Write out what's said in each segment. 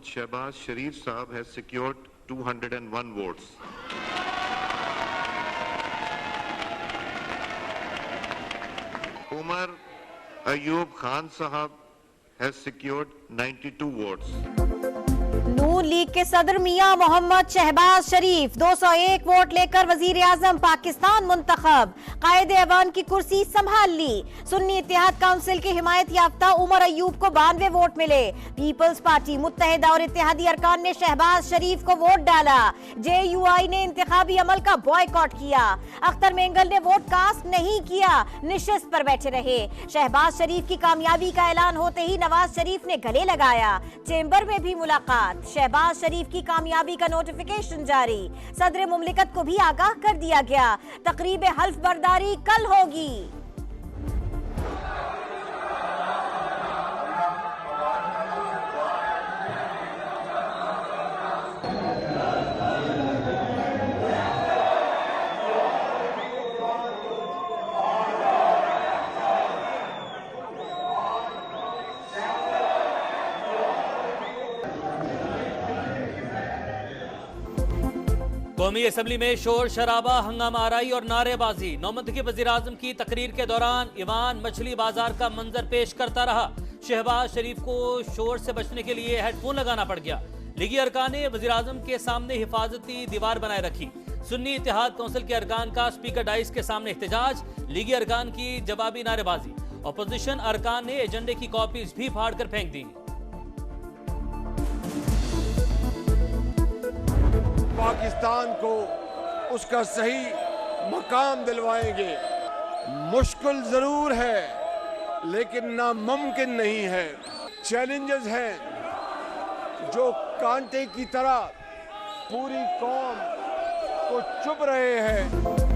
Mohammad Shehbaz Sharif Saab has secured 201 votes. Umar Ayub Khan Sahab has secured 92 votes. Noon league के सदर मियां मोहम्मद शहबाज शरीफ 201 vote लेकर वजीर आजम पाकिस्तान मुंतखब, कायद ऐवान की कुर्सी संभाल ली। सुन्नी इत्तेहाद काउंसिल के हिमायत याफ्ता उमर अयूब को 92 वोट मिले। पीपल्स पार्टी, मुत्तहिदा और इत्तेहादी अरकान ने शहबाज शरीफ को वोट डाला। JUI ने इंतखाबी अमल का बॉयकॉट किया। अख्तर मेंगल ने वोट कास्ट नहीं किया, निशिस्त पर बैठे रहे। शहबाज शरीफ की कामयाबी का ऐलान होते ही नवाज शरीफ ने गले लगाया। चेंबर में भी मुलाकात। शहबाज शरीफ की कामयाबी का नोटिफिकेशन जारी। सदर मुमलिकत को भी आगाह कर दिया गया। तकरीब हल्फ बर्दारी कल होगी। कौमी असम्बली में शोर शराबा, हंगामा आराई और नारेबाजी। नौमंतखी वज़ीर-ए-आज़म की तकरीर के दौरान ईवान मछली बाजार का मंजर पेश करता रहा। शहबाज शरीफ को शोर से बचने के लिए हेडफोन लगाना पड़ गया। लीगी अरकान ने वज़ीर-ए-आज़म के सामने हिफाजती दीवार बनाए रखी। सुन्नी इत्तेहाद काउंसिल के अरकान का स्पीकर डाइस के सामने एहतजाज। लीगी अरकान की जवाबी नारेबाजी। अपोजिशन अरकान ने एजेंडे की कॉपीज भी फाड़ कर फेंक दी। पाकिस्तान को उसका सही मकाम दिलवाएंगे। मुश्किल जरूर है लेकिन नामुमकिन नहीं है। चैलेंजेस हैं जो कांटे की तरह पूरी कौम को चुभ रहे हैं।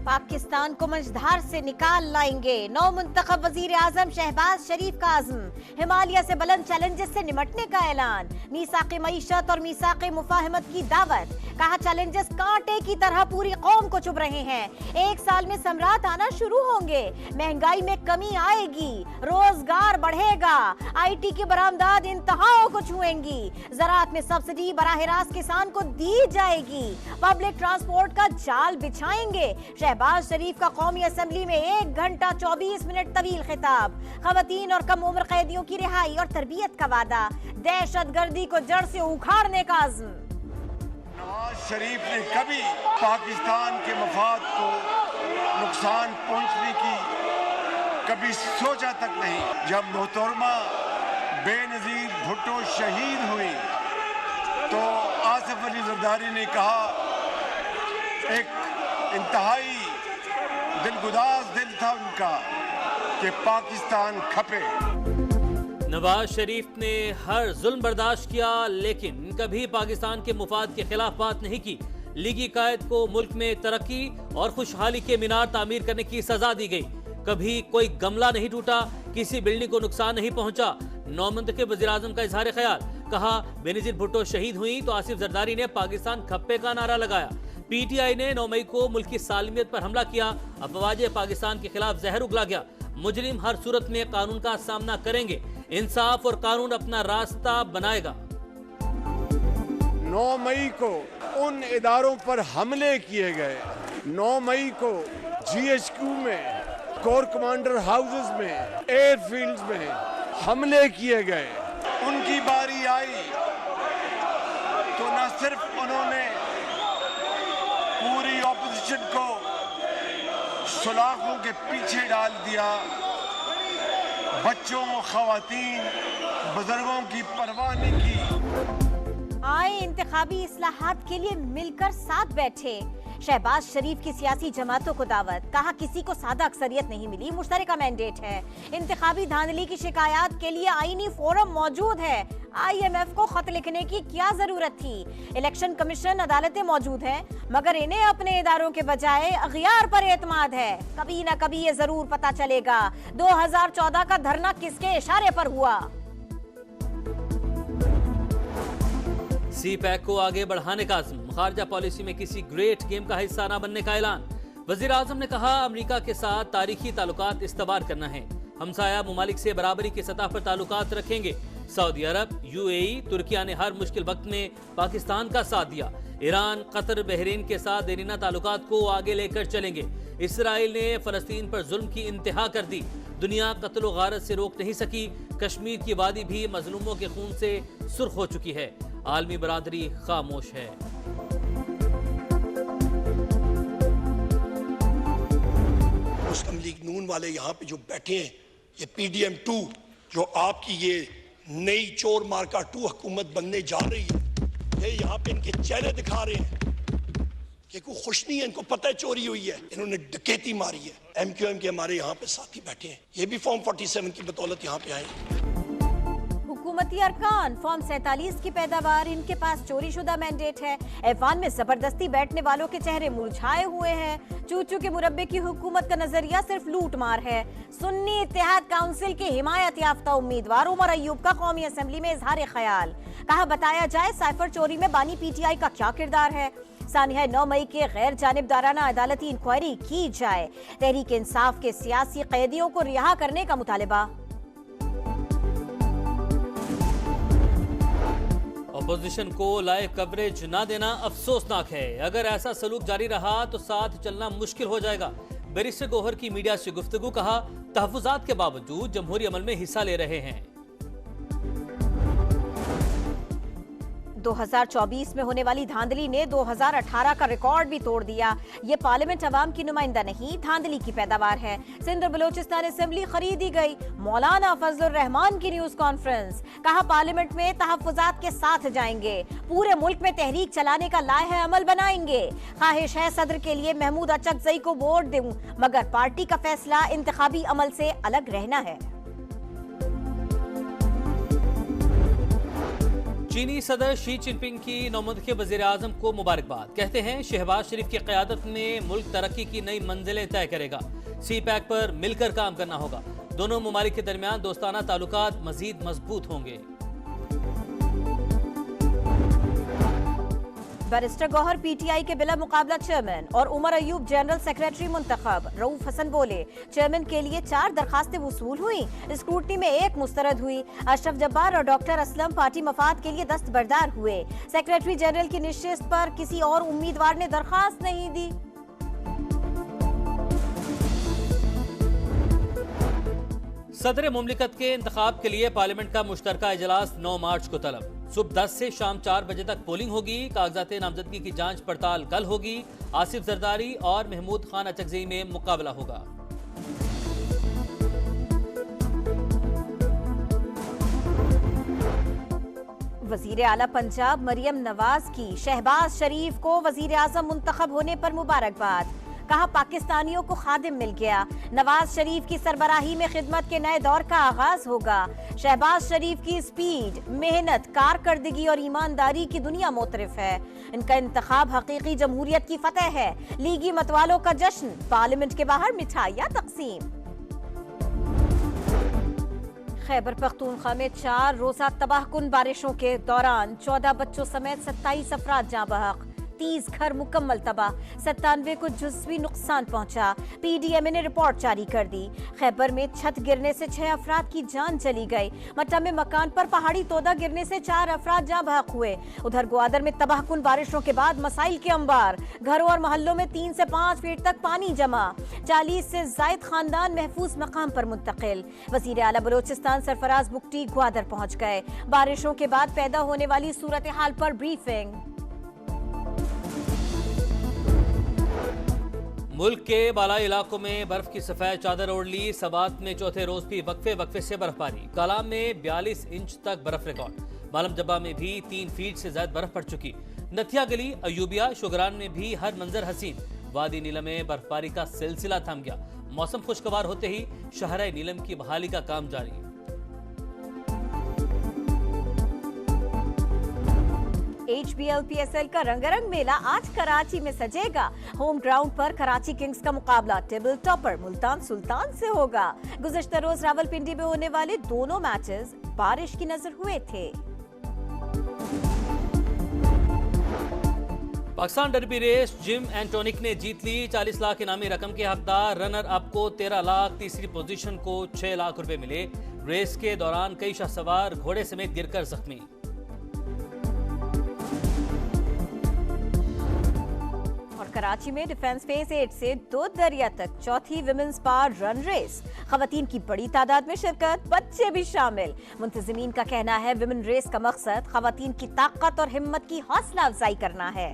पाकिस्तान को मझधार से निकाल लाएंगे। नौ मुंतखब वजीर आजम शहबाज शरीफ का अज़्म। हिमालय से बुलंद चैलेंजेस से निमटने का ऐलान। मीसाक़े मईशत और मीसाक़े मुफाहमत की दावत। कहा चैलेंजेस कांटे की तरह पूरी कौम को चुभ रहे हैं। 1 साल में समरात आना शुरू होंगे। महंगाई में कमी आएगी। रोजगार बढ़ेगा। IT की बरामदात इंतहाओं को छुएंगी। ज़राअत में सब्सिडी बराह रास्त किसान को दी जाएगी। पब्लिक ट्रांसपोर्ट का जाल बिछाएंगे। शहबाज शरीफ का कौमी असम्बली में 1 घंटा 24 मिनट तवील खिताब। खवातीन और कम उम्र कैदियों की रिहाई और तरबियत का वादा। दहशतगर्दी को जड़ से उखाड़ने का अज़्म। नवाज शरीफ ने कभी पाकिस्तान के मफाद को नुकसान पहुंचने की कभी सोचा तक नहीं। जब मोहतरमा बेनज़ीर भुट्टो शहीद हुई तो आसिफ अली जरदारी ने कहा, एक इंतहाई दिलगुदाज दिल था उनका, कि पाकिस्तान खपे। नवाज शरीफ ने हर जुल्म बर्दाश्त किया लेकिन कभी पाकिस्तान के मुफाद के खिलाफ बात नहीं की। लीगी कायद को मुल्क में तरक्की और खुशहाली के मीनार तामीर करने की सजा दी गई। कभी कोई गमला नहीं टूटा, किसी बिल्डिंग को नुकसान नहीं पहुंचा। नौमंतखब वज़ीर-ए-आज़म का इजहार ख्याल। कहा बेनज़ीर भुट्टो शहीद हुई तो आसिफ जरदारी ने पाकिस्तान खप्पे का नारा लगाया। PTI ने 9 मई को मुल्क की सालमियत पर हमला किया। अफवाज पाकिस्तान के खिलाफ जहर उगला गया। मुजरिम हर सूरत में कानून का सामना करेंगे। इंसाफ और कानून अपना रास्ता बनाएगा। 9 मई को उन इदारों पर हमले किए गए। 9 मई को GHQ में, कोर कमांडर हाउसेस में, एयरफील्ड्स में हमले किए गए। उनकी बारी आई तो न सिर्फ उन्होंने पूरी ऑपोजिशन को सलाखों के पीछे डाल दिया, बच्चों, खवातीन, बुजुर्गों की परवाह नहीं की। आए इंतखाबी इस्लाहात के लिए मिलकर साथ बैठे। शहबाज शरीफ की सियासी जमातों को दावत। कहा किसी को सादा अक्सरियत नहीं मिली, मुश्तरका मैंडेट है। इंतखाबी धांधली की शिकायत के लिए आईनी फोरम मौजूद है। IMF को खत लिखने की क्या जरूरत थी। इलेक्शन कमीशन, अदालतें मौजूद हैं, मगर इन्हें अपने इदारों के बजाय अगयार पर एतमाद है। कभी न कभी ये जरूर पता चलेगा 2014 का धरना किसके इशारे पर हुआ। CPEC को आगे बढ़ाने का अज़्म। खारजा पॉलिसी में किसी ग्रेट गेम का हिस्सा न बनने का ऐलान। वज़ीर-ए-आज़म ने कहा अमेरिका के साथ तारीखी ताल्लुकात इस्तवार करना है। हमसाया मुमालिक से बराबरी की सतह पर ताल्लुकात रखेंगे। सऊदी अरब, यूएई, तुर्किया ने हर मुश्किल वक्त में पाकिस्तान का साथ दिया। ईरान, कतर, बहरीन के साथ देरीना ताल्लुकात को आगे लेकर चलेंगे। इसराइल ने फलस्तीन पर जुल्म की इंतहा कर दी। दुनिया कत्ल गारत से रोक नहीं सकी। कश्मीर की वादी भी मजलूमों के खून से सुर्ख हो चुकी है। आलमी बरादरी खामोश है। मुस्लिम लीग नून वाले यहाँ पे जो बैठे हैं, ये PDM 2 जो आपकी ये नई चोर मार्का 2 हुकूमत बनने जा रही है, ये यहाँ पे इनके चेहरे दिखा रहे हैं कि कोई खुश नहीं है, इनको पता है चोरी हुई है, इन्होंने डकैती मारी है। MQM के हमारे यहाँ पे साथी बैठे हैं, ये भी फॉर्म 47 की बदौलत यहाँ पे आए। हुकूमती अरकान फॉर्म 47 की पैदावार, इनके पास चोरीशुदा मैंडेट है। ऐवान में जबरदस्ती बैठने वालों के चेहरे मुरझाए हुए हैं। चूचू के मुरब्बे की हुकूमत का नजरिया सिर्फ लूट मार है। सुन्नी इत्तेहाद काउंसिल के हिमायत याफ्ता उम्मीदवार उमर अयूब का कौमी असेंबली में इजहार ख्याल। कहा बताया जाए साइफर चोरी में बानी PTI का क्या किरदार है। सानिया 9 मई के गैर जानिबदाराना अदालती इंक्वायरी की जाए। तहरीक इंसाफ के सियासी कैदियों को रिहा करने का मुतालिबा। अपोजिशन को लाइव कवरेज न देना अफसोसनाक है। अगर ऐसा सलूक जारी रहा तो साथ चलना मुश्किल हो जाएगा। बैरिस्टर गौहर की मीडिया से गुफ्तगू। कहा तहफ़्फ़ुज़ात के बावजूद जमहूरी अमल में हिस्सा ले रहे हैं। 2024 में होने वाली धांधली ने 2018 का रिकॉर्ड भी तोड़ दिया। ये पार्लियामेंट अवाम की नुमाइंदा नहीं, धांधली की पैदावार है। सिंध और बलोचिस्तान असेंबली खरीदी गई। मौलाना फजलुर रहमान की न्यूज कॉन्फ्रेंस। कहा पार्लियामेंट में तहफ़्फ़ुज़ात के साथ जाएंगे। पूरे मुल्क में तहरीक चलाने का लाहे अमल बनाएंगे। ख्वाहिश है सदर के लिए महमूद अचकज़ई को वोट दूं, मगर पार्टी का फैसला इंतखाबी अमल से अलग रहना है। चीनी सदर शी जिनपिंग की नौमंतखब वज़ीर आज़म को मुबारकबाद। कहते हैं शहबाज शरीफ की क़यादत में मुल्क तरक्की की नई मंजिलें तय करेगा। CPEC पर मिलकर काम करना होगा। दोनों ममालिक के दरमियान दोस्ताना ताल्लुकात मजीद मजबूत होंगे। बैरिस्टर गौहर PTI के बिला मुकाबला चेयरमैन और उमर अयूब जनरल सेक्रेटरी मुंतखब। रऊफ हसन बोले चेयरमैन के लिए 4 दरखास्तें वसूल हुई, स्क्रूटनी में 1 मुस्तरद हुई। अशरफ जब्बार और डॉक्टर असलम पार्टी मफाद के लिए दस्तबरदार हुए। सेक्रेटरी जनरल की निश्चित पर किसी और उम्मीदवार ने दरखास्त नहीं दी। सदर मुमलिकत के इंतखाब के लिए पार्लियामेंट का मुश्तरका इजलास 9 मार्च को तलब। सुबह 10 से शाम 4 बजे तक पोलिंग होगी। कागजात नामजदगी की जांच पड़ताल कल होगी। आसिफ जरदारी और महमूद खान अचकज़ई में मुकाबला होगा। वजीर आला पंजाब मरियम नवाज की शहबाज शरीफ को वजीर आजम मुंतखब होने पर मुबारकबाद। कहा पाकिस्तानियों को खादिम मिल गया। नवाज शरीफ की सरबराही में खिदमत के नए दौर का आगाज होगा। शहबाज शरीफ की स्पीड, मेहनत, कारकर्दगी और ईमानदारी की दुनिया मोतरफ है। इनका इंतखाब हकीकी जमहूरियत की फतह है। लीगी मतवालों का जश्न, पार्लियामेंट के बाहर मिठाइयां तकसीम। खैबर पख्तूनख्वा में 4 रोजा तबाहकुन बारिशों के दौरान 14 बच्चों समेत 27 अफराद जाँ बहक। 30 घर मुकम्मल तबाह, 97 को जुज़वी नुकसान पहुंचा। PDMA ने रिपोर्ट जारी कर दी। खैबर में छत गिरने से 6 अफराद की जान चली गई। मट्टा में मकान पर पहाड़ी तोदा गिरने से 4 अफराद जाँ बहक हुए। उधर ग्वादर में तबाहकुन बारिशों के बाद मसाइल के अंबार। घरों और मोहल्लों में 3 से 5 फीट तक पानी जमा। 40 से जायद खानदान महफूज मकाम पर मुंतकिल। वजीर आला बलोचिस्तान सरफराज बुगटी ग्वादर पहुंच गए। बारिशों के बाद पैदा होने वाली सूरत हाल पर ब्रीफिंग। मुल्क के बालाई इलाकों में बर्फ की सफेद चादर ओढ़ ली। सबात में चौथे रोज भी वक्फे से बर्फबारी। कालाम में 42 इंच तक बर्फ रिकॉर्ड। मालम जब्बा में भी 3 फीट से ज्यादा बर्फ पड़ चुकी। नथिया गली, अयूबिया, शुगरान में भी हर मंजर हसीन। वादी नीलम में बर्फबारी का सिलसिला थम गया। मौसम खुशगवार होते ही शहर नीलम की बहाली का काम जारी। HBL-PSL का रंगारंग मेला आज कराची में सजेगा। होम ग्राउंड पर कराची किंग्स का मुकाबला टेबल टॉपर मुल्तान सुल्तान से होगा। गुज़श्ता रोज रावलपिंडी में होने वाले दोनों मैचेस बारिश की नजर हुए थे। Pakistan derby race gin and tonic ने जीत ली। 40 लाख इनामी रकम के हकदार रनर अप को 13 लाख, तीसरी पोजीशन को 6 लाख रुपए मिले। रेस के दौरान कई शहसवार घोड़े समेत गिरकर जख्मी। और कराची में डिफेंस फेज 8 से दो दरिया तक चौथी विमेंस पावर रन रेस, खवातीन की बड़ी तादाद में शिरकत, बच्चे भी शामिल। मुंतजिमीन का कहना है विमेन रेस का मकसद खवातीन की ताकत और हिम्मत की हौसला अफजाई करना है।